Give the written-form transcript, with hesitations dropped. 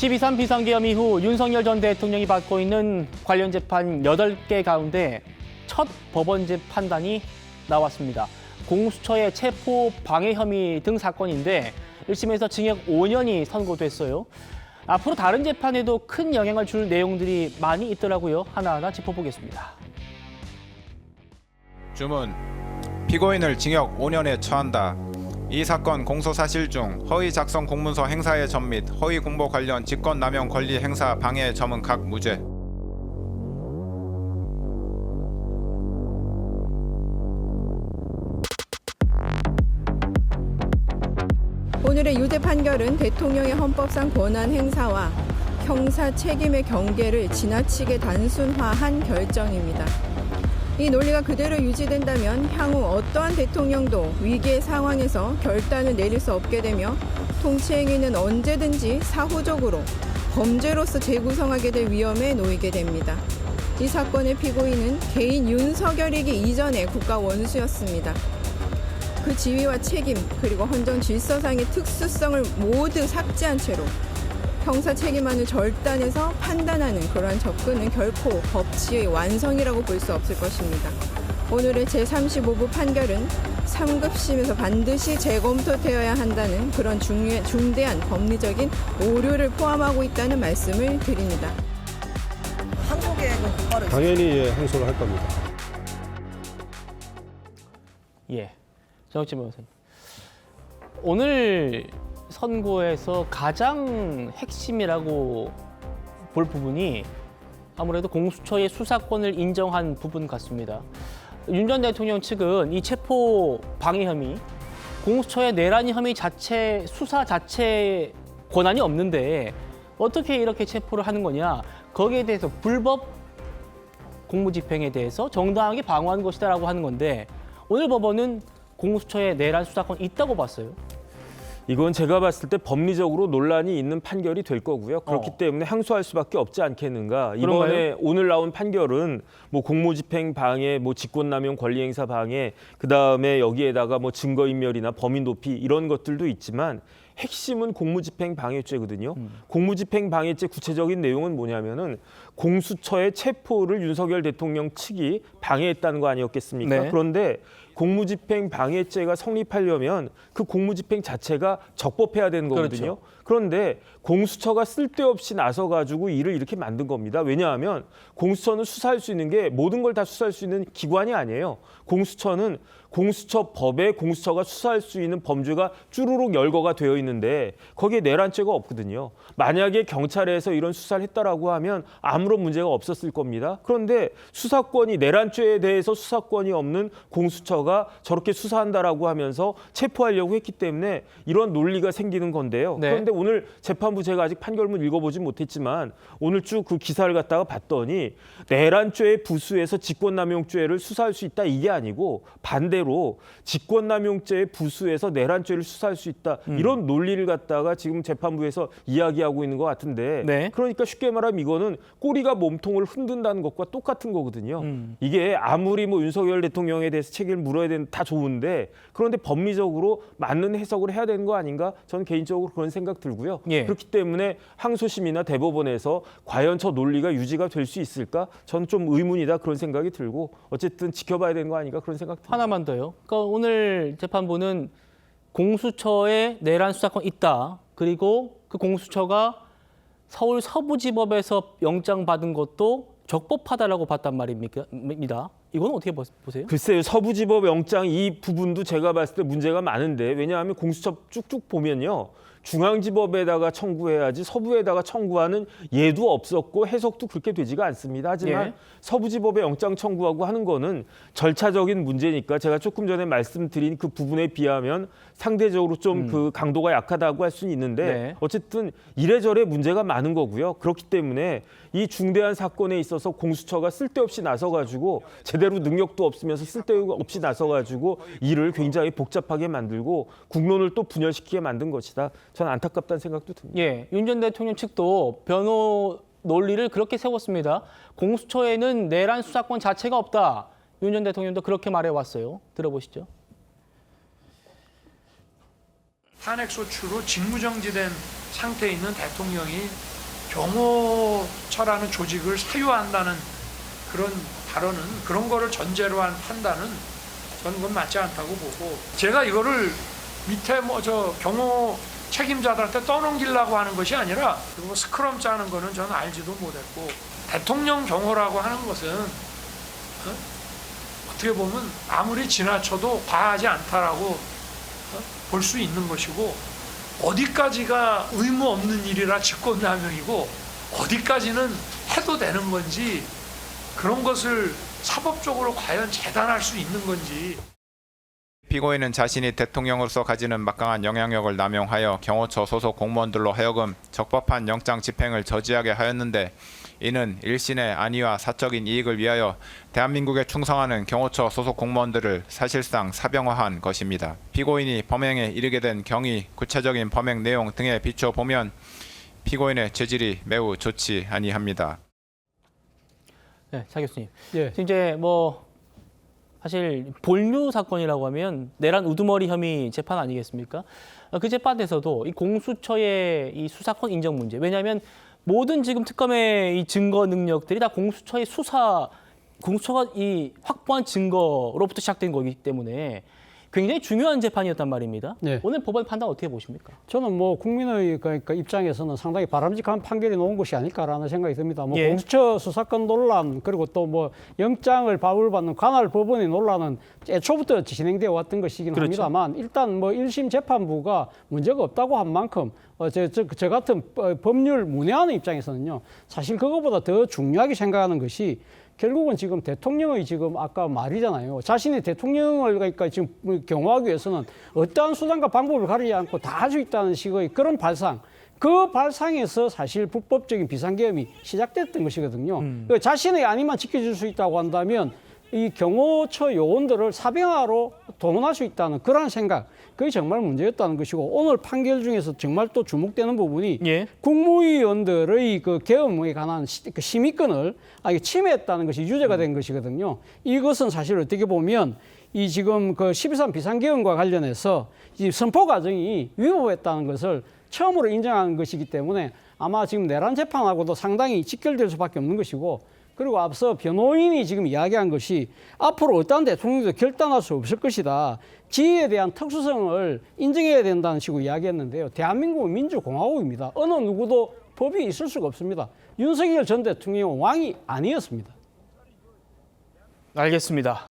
12.3 비상계엄 이후 윤석열 전 대통령이 받고 있는 관련 재판 8개 가운데 첫 법원제 판단이 나왔습니다. 공수처의 체포 방해 혐의 등 사건인데 1심에서 징역 5년이 선고됐어요. 앞으로 다른 재판에도 큰 영향을 줄 내용들이 많이 있더라고요. 하나하나 짚어보겠습니다. 주문. 피고인을 징역 5년에 처한다. 이 사건 공소사실 중 허위 작성 공문서 행사의 점 및 허위 공보 관련 직권남용 권리 행사 방해의 점은 각 무죄. 오늘의 유죄 판결은 대통령의 헌법상 권한 행사와 형사 책임의 경계를 지나치게 단순화한 결정입니다. 이 논리가 그대로 유지된다면 향후 어떠한 대통령도 위기의 상황에서 결단을 내릴 수 없게 되며 통치행위는 언제든지 사후적으로 범죄로서 재구성하게 될 위험에 놓이게 됩니다. 이 사건의 피고인은 개인 윤석열이기 이전의 국가 원수였습니다. 그 지위와 책임 그리고 헌정 질서상의 특수성을 모두 삭제한 채로 형사 책임안을 절단해서 판단하는 그러한 접근은 결코 법치의 완성이라고 볼 수 없을 것입니다. 오늘의 제35부 판결은 3급심에서 반드시 재검토되어야 한다는 그런 중대한 법리적인 오류를 포함하고 있다는 말씀을 드립니다. 항소 계획은 곧바로 당연히 항소를 할 겁니다. 예, 정혁진 변호사님. 오늘 선고에서 가장 핵심이라고 볼 부분이 아무래도 공수처의 수사권을 인정한 부분 같습니다. 윤 전 대통령 측은 이 체포 방해 혐의, 공수처의 내란 혐의 자체, 수사 자체 권한이 없는데 어떻게 이렇게 체포를 하는 거냐. 거기에 대해서 불법 공무집행에 대해서 정당하게 방어한 것이다라고 하는 건데 오늘 법원은 공수처의 내란 수사권이 있다고 봤어요. 이건 제가 봤을 때 법리적으로 논란이 있는 판결이 될 거고요. 그렇기 때문에 항소할 수밖에 없지 않겠는가. 이번에 그런가요? 오늘 나온 판결은 뭐 공무집행 방해, 뭐 직권남용 권리행사 방해, 그다음에 여기에다가 뭐 증거인멸이나 범인 도피 이런 것들도 있지만 핵심은 공무집행 방해죄거든요. 공무집행 방해죄 구체적인 내용은 뭐냐면은 공수처의 체포를 윤석열 대통령 측이 방해했다는 거 아니었겠습니까? 네. 그런데 공무집행 방해죄가 성립하려면 그 공무집행 자체가 적법해야 되는 거거든요. 그렇죠. 그런데 공수처가 쓸데없이 나서가지고 일을 이렇게 만든 겁니다. 왜냐하면 공수처는 수사할 수 있는 게 모든 걸 다 수사할 수 있는 기관이 아니에요. 공수처는 공수처법에 공수처가 수사할 수 있는 범죄가 쭈루룩 열거가 되어 있는데 거기에 내란죄가 없거든요. 만약에 경찰에서 이런 수사를 했다라고 하면 아무런 문제가 없었을 겁니다. 그런데 수사권이 내란죄에 대해서 수사권이 없는 공수처가 저렇게 수사한다라고 하면서 체포하려고 했기 때문에 이런 논리가 생기는 건데요. 네. 그런데 오늘 재판부 제가 아직 판결문 읽어보진 못했지만 오늘 쭉 그 기사를 갖다가 봤더니 내란죄의 부수에서 직권남용죄를 수사할 수 있다 이게 아니고 반대로 직권남용죄의 부수에서 내란죄를 수사할 수 있다 이런 논리를 갖다가 지금 재판부에서 이야기하고 있는 것 같은데 네. 그러니까 쉽게 말하면 이거는 꼬리가 몸통을 흔든다는 것과 똑같은 거거든요. 이게 아무리 뭐 윤석열 대통령에 대해서 책임을 물어야 되는 다 좋은데 그런데 법리적으로 맞는 해석을 해야 되는 거 아닌가? 저는 개인적으로 그런 생각 들고요. 예. 그렇기 때문에 항소심이나 대법원에서 과연 저 논리가 유지가 될 수 있을까? 저는 좀 의문이다 그런 생각이 들고 어쨌든 지켜봐야 되는 거 아닌가 그런 생각 듭니다. 하나만 더요. 그러니까 오늘 재판부는 공수처에 내란 수사권 있다. 그리고 그 공수처가 서울 서부지법에서 영장 받은 것도 적법하다라고 봤단 말입니다. 이건 어떻게 보세요? 글쎄요. 서부지법 영장 이 부분도 제가 봤을 때 문제가 많은데 왜냐하면 공수처 쭉쭉 보면요. 중앙지법에다가 청구해야지 서부에다가 청구하는 예도 없었고 해석도 그렇게 되지가 않습니다. 하지만 예. 서부지법에 영장 청구하고 하는 거는 절차적인 문제니까 제가 조금 전에 말씀드린 그 부분에 비하면 상대적으로 좀 그 강도가 약하다고 할 수는 있는데 네. 어쨌든 이래저래 문제가 많은 거고요. 그렇기 때문에 이 중대한 사건에 있어서 공수처가 쓸데없이 나서가지고 제대로 능력도 없으면서 쓸데없이 나서가지고 일을 굉장히 복잡하게 만들고 국론을 또 분열시키게 만든 것이다. 저는 안타깝다는 생각도 듭니다. 예, 윤 전 대통령 측도 변호 논리를 그렇게 세웠습니다. 공수처에는 내란 수사권 자체가 없다. 윤 전 대통령도 그렇게 말해왔어요. 들어보시죠. 탄핵소추로 직무정지된 상태에 있는 대통령이 경호처라는 조직을 사유한다는 그런 발언은, 그런 거를 전제로 한 판단은 저는 그건 맞지 않다고 보고, 제가 이거를 밑에 경호 책임자들한테 떠넘기려고 하는 것이 아니라, 그리고 스크럼 짜는 거는 저는 알지도 못했고, 대통령 경호라고 하는 것은 어떻게 보면 아무리 지나쳐도 과하지 않다라고 볼 수 있는 것이고, 어디까지가 의무 없는 일이라 직권남용이고 어디까지는 해도 되는 건지, 그런 것을 사법적으로 과연 재단할 수 있는 건지. 피고인은 자신이 대통령으로서 가지는 막강한 영향력을 남용하여 경호처 소속 공무원들로 하여금 적법한 영장 집행을 저지하게 하였는데, 이는 일신의 안위와 사적인 이익을 위하여 대한민국에 충성하는 경호처 소속 공무원들을 사실상 사병화한 것입니다. 피고인이 범행에 이르게 된 경위, 구체적인 범행 내용 등에 비춰보면 피고인의 죄질이 매우 좋지 아니합니다. 네, 차 교수님. 예. 이제 사실 볼류 사건이라고 하면 내란 우두머리 혐의 재판 아니겠습니까? 그 재판에서도 이 공수처의 이 수사권 인정 문제. 왜냐하면 모든 지금 특검의 이 증거 능력들이 다 공수처의 공수처가 이 확보한 증거로부터 시작된 거기 때문에 굉장히 중요한 재판이었단 말입니다. 네. 오늘 법원 판단 어떻게 보십니까? 저는 국민의 그러니까 입장에서는 상당히 바람직한 판결이 나온 것이 아닐까라는 생각이 듭니다. 예. 공수처 수사권 논란, 그리고 또 영장을 발부받는 관할 법원의 논란은 애초부터 진행되어 왔던 것이긴 그렇죠. 합니다만, 일단 1심 재판부가 문제가 없다고 한 만큼 저 같은 법률 문외하는 입장에서는요, 사실 그것보다 더 중요하게 생각하는 것이, 결국은 지금 대통령의 지금 아까 말이잖아요. 자신의 대통령을 그러니까 지금 경호하기 위해서는 어떠한 수단과 방법을 가리지 않고 다 할 수 있다는 식의 그런 발상. 그 발상에서 사실 불법적인 비상계엄이 시작됐던 것이거든요. 자신의 안위만 지켜줄 수 있다고 한다면 이 경호처 요원들을 사병화로 동원할 수 있다는 그런 생각, 그게 정말 문제였다는 것이고, 오늘 판결 중에서 정말 또 주목되는 부분이 예. 국무위원들의 그 계엄에 관한 심의권을 침해했다는 것이 유죄가 된 것이거든요. 이것은 사실 어떻게 보면 이 지금 그 12.3 비상계엄과 관련해서 이 선포 과정이 위법했다는 것을 처음으로 인정한 것이기 때문에 아마 지금 내란 재판하고도 상당히 직결될 수밖에 없는 것이고, 그리고 앞서 변호인이 지금 이야기한 것이 앞으로 어떠한 대통령도 결단할 수 없을 것이다. 지위에 대한 특수성을 인정해야 된다는 식으로 이야기했는데요. 대한민국은 민주공화국입니다. 어느 누구도 법이 있을 수가 없습니다. 윤석열 전 대통령은 왕이 아니었습니다. 알겠습니다.